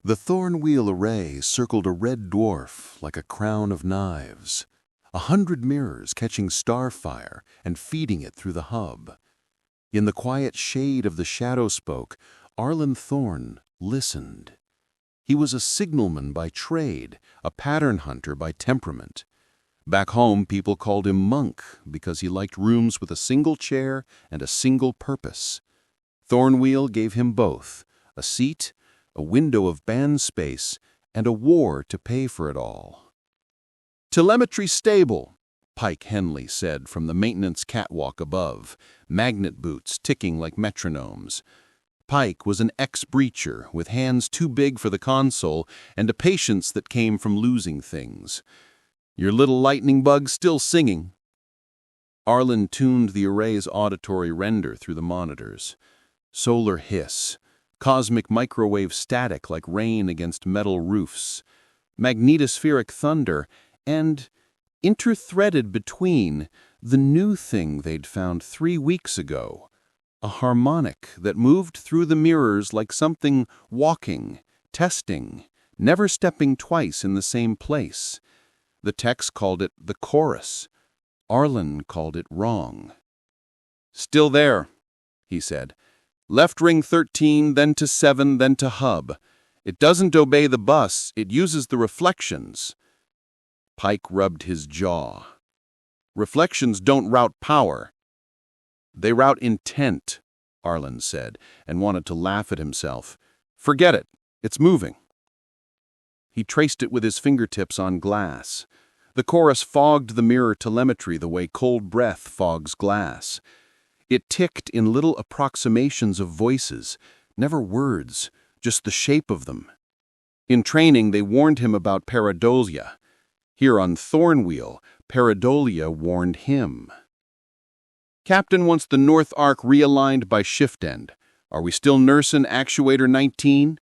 The Thornwheel Array circled a red dwarf like a crown of knives, 100 mirrors catching starfire and feeding it through the hub. In the quiet shade of the shadow spoke, Arlen Thorn listened. He was a signalman by trade, a pattern hunter by temperament. Back home, people called him Monk because he liked rooms with a single chair and a single purpose. Thornwheel gave him both, a seat, a window of band space, and a war to pay for it all. "Telemetry stable," Pike Henley said from the maintenance catwalk above, magnet boots ticking like metronomes. Pike was an ex-breacher with hands too big for the console and a patience that came from losing things. "Your little lightning bug still singing." Arlen tuned the array's auditory render through the monitors. Solar hiss, cosmic microwave static like rain against metal roofs, magnetospheric thunder, and, interthreaded between, the new thing they'd found 3 weeks ago, a harmonic that moved through the mirrors like something walking, testing, never stepping twice in the same place. The techs called it the chorus. Arlen called it wrong. "Still there," he said. "Left ring 13, then to 7, then to hub. It doesn't obey the bus, it uses the reflections." Pike rubbed his jaw. "Reflections don't route power. They route intent," Arlen said, and wanted to laugh at himself. "Forget it. It's moving." He traced it with his fingertips on glass. The chorus fogged the mirror telemetry the way cold breath fogs glass. It ticked in little approximations of voices, never words, just the shape of them. In training, they warned him about pareidolia. Here on Thornwheel, pareidolia warned him. "Captain wants the north arc realigned by shift end. Are we still nursin' actuator 19?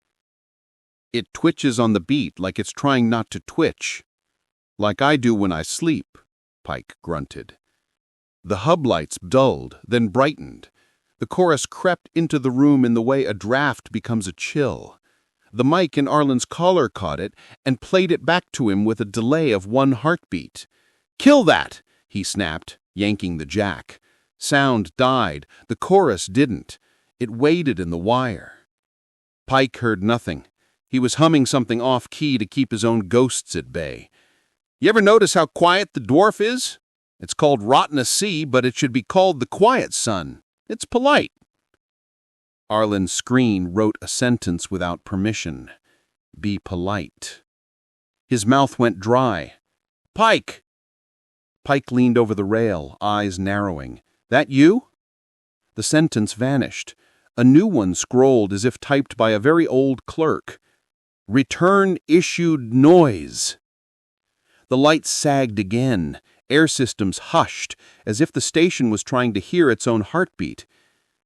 "It twitches on the beat like it's trying not to twitch." "Like I do when I sleep," Pike grunted. The hub lights dulled, then brightened. The chorus crept into the room in the way a draft becomes a chill. The mic in Arlen's collar caught it and played it back to him with a delay of 1 heartbeat. "Kill that!" he snapped, yanking the jack. Sound died. The chorus didn't. It waited in the wire. Pike heard nothing. He was humming something off-key to keep his own ghosts at bay. "You ever notice how quiet the dwarf is? It's called Rottenness C, but it should be called the Quiet Sun. It's polite." Arlen's screen wrote a sentence without permission. "Be polite." His mouth went dry. "Pike!" Pike leaned over the rail, eyes narrowing. "That you?" The sentence vanished. A new one scrolled as if typed by a very old clerk. "Return issued noise." The lights sagged again. Air systems hushed, as if the station was trying to hear its own heartbeat.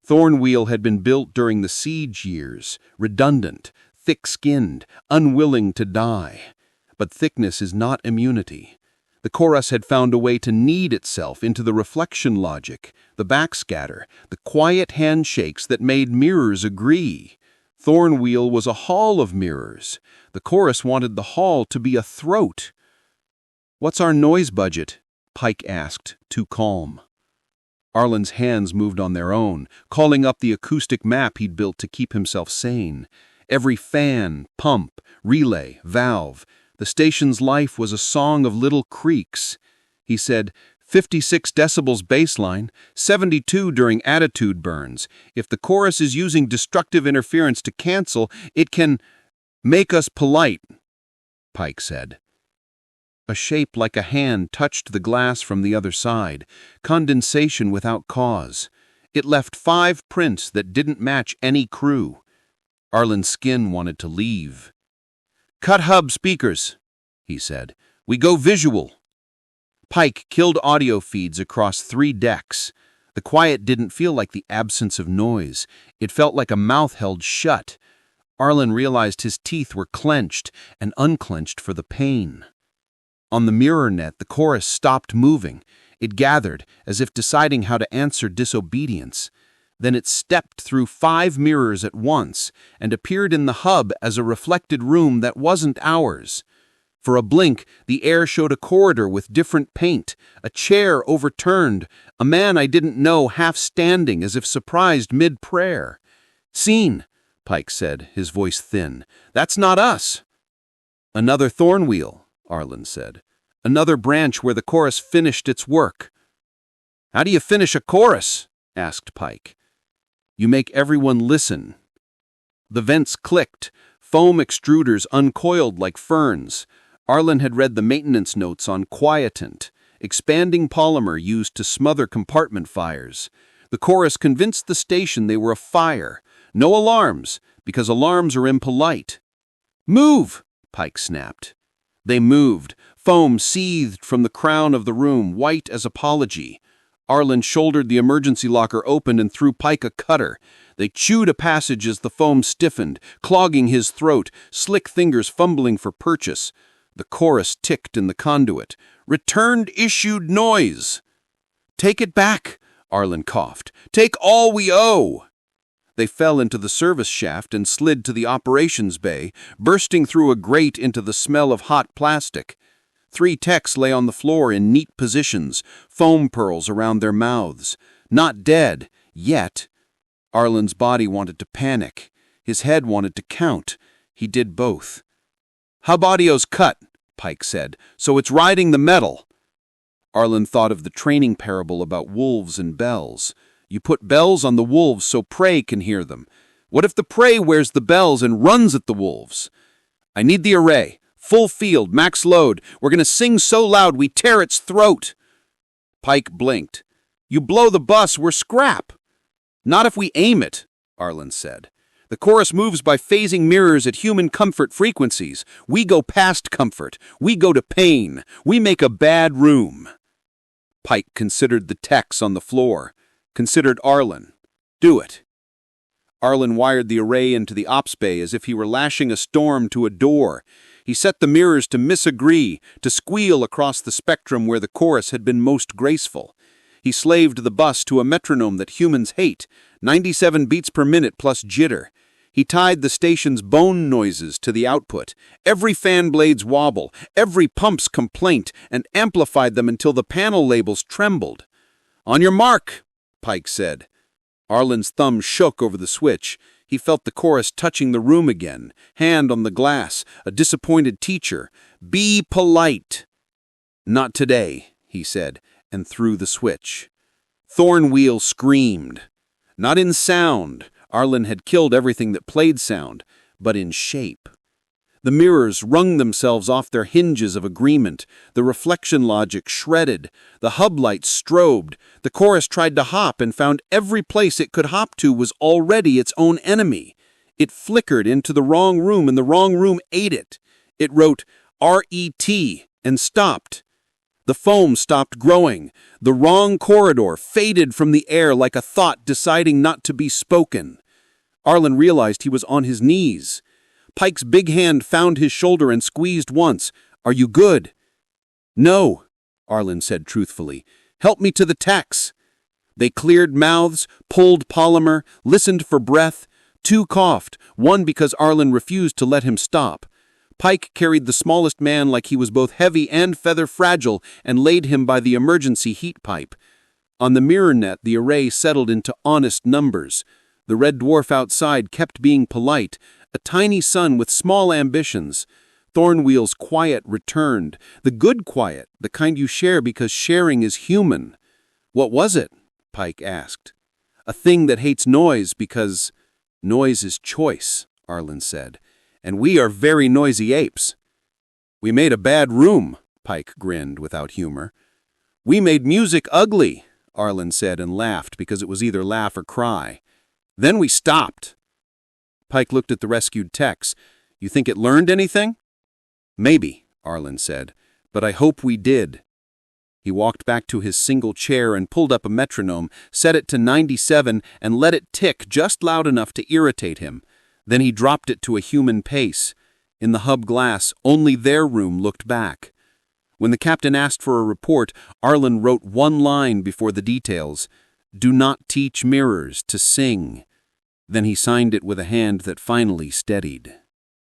Thornwheel had been built during the siege years, redundant, thick-skinned, unwilling to die. But thickness is not immunity. The chorus had found a way to knead itself into the reflection logic, the backscatter, the quiet handshakes that made mirrors agree. Thornwheel was a hall of mirrors. The chorus wanted the hall to be a throat. "What's our noise budget?" Pike asked, too calm. Arlen's hands moved on their own, calling up the acoustic map he'd built to keep himself sane. Every fan, pump, relay, valve. The station's life was a song of little creaks. He said, 56 decibels baseline, 72 during attitude burns. If the chorus is using destructive interference to cancel, it can make us polite, Pike said. A shape like a hand touched the glass from the other side, condensation without cause. It left 5 prints that didn't match any crew. Arlen's skin wanted to leave. "Cut hub speakers," he said. "We go visual." Pike killed audio feeds across 3 decks. The quiet didn't feel like the absence of noise. It felt like a mouth held shut. Arlen realized his teeth were clenched and unclenched for the pain. On the mirror net, the chorus stopped moving. It gathered, as if deciding how to answer disobedience. Then it stepped through 5 mirrors at once and appeared in the hub as a reflected room that wasn't ours. For a blink, the air showed a corridor with different paint, a chair overturned, a man I didn't know half standing as if surprised mid-prayer. "Seen," Pike said, his voice thin. "That's not us." "Another Thornwheel," Arlen said. "Another branch where the chorus finished its work." "How do you finish a chorus?" asked Pike. "You make everyone listen." The vents clicked, foam extruders uncoiled like ferns. Arlen had read the maintenance notes on quietant, expanding polymer used to smother compartment fires. The chorus convinced the station they were afire. No alarms, because alarms are impolite. "Move!" Pike snapped. They moved. Foam seethed from the crown of the room, white as apology. Arlen shouldered the emergency locker open and threw Pike a cutter. They chewed a passage as the foam stiffened, clogging his throat, slick fingers fumbling for purchase. The chorus ticked in the conduit. "Returned issued noise." "Take it back," Arlen coughed. "Take all we owe." They fell into the service shaft and slid to the operations bay, bursting through a grate into the smell of hot plastic. 3 techs lay on the floor in neat positions, foam pearls around their mouths. Not dead, yet. Arlen's body wanted to panic. His head wanted to count. He did both. "Hub audio's cut," Pike said, "so it's riding the metal." Arlen thought of the training parable about wolves and bells. You put bells on the wolves so prey can hear them. What if the prey wears the bells and runs at the wolves? "I need the array. Full field, max load. We're going to sing so loud we tear its throat." Pike blinked. "You blow the bus, we're scrap." "Not if we aim it," Arlen said. "The chorus moves by phasing mirrors at human comfort frequencies. We go past comfort. We go to pain. We make a bad room." Pike considered the techs on the floor. Considered Arlen. "Do it." Arlen wired the array into the ops bay as if he were lashing a storm to a door. He set the mirrors to misagree, to squeal across the spectrum where the chorus had been most graceful. He slaved the bus to a metronome that humans hate, 97 beats per minute plus jitter. He tied the station's bone noises to the output, every fan blade's wobble, every pump's complaint, and amplified them until the panel labels trembled. "On your mark," Pike said. Arlen's thumb shook over the switch. He felt the chorus touching the room again, hand on the glass, a disappointed teacher. "Be polite." "Not today," he said, and threw the switch. Thornwheel screamed. Not in sound. Arlen had killed everything that played sound, but in shape. The mirrors wrung themselves off their hinges of agreement, the reflection logic shredded, the hub lights strobed, the chorus tried to hop and found every place it could hop to was already its own enemy. It flickered into the wrong room and the wrong room ate it. It wrote RET and stopped. The foam stopped growing. The wrong corridor faded from the air like a thought deciding not to be spoken. Arlen realized he was on his knees. Pike's big hand found his shoulder and squeezed once. "Are you good?" "No," Arlen said truthfully. "Help me to the techs." They cleared mouths, pulled polymer, listened for breath. 2 coughed, one because Arlen refused to let him stop. Pike carried the smallest man like he was both heavy and feather fragile and laid him by the emergency heat pipe. On the mirror net, the array settled into honest numbers. The red dwarf outside kept being polite, a tiny sun with small ambitions. Thornwheel's quiet returned, the good quiet, the kind you share because sharing is human. "What was it?" Pike asked. "A thing that hates noise because noise is choice," Arlen said. "And we are very noisy apes." "We made a bad room," Pike grinned without humor. "We made music ugly," Arlen said and laughed because it was either laugh or cry. "Then we stopped." Pike looked at the rescued techs. "You think it learned anything?" "Maybe," Arlen said, "but I hope we did." He walked back to his single chair and pulled up a metronome, set it to 97 and let it tick just loud enough to irritate him. Then he dropped it to a human pace. In the hub glass, only their room looked back. When the captain asked for a report, Arlen wrote one line before the details. "Do not teach mirrors to sing." Then he signed it with a hand that finally steadied.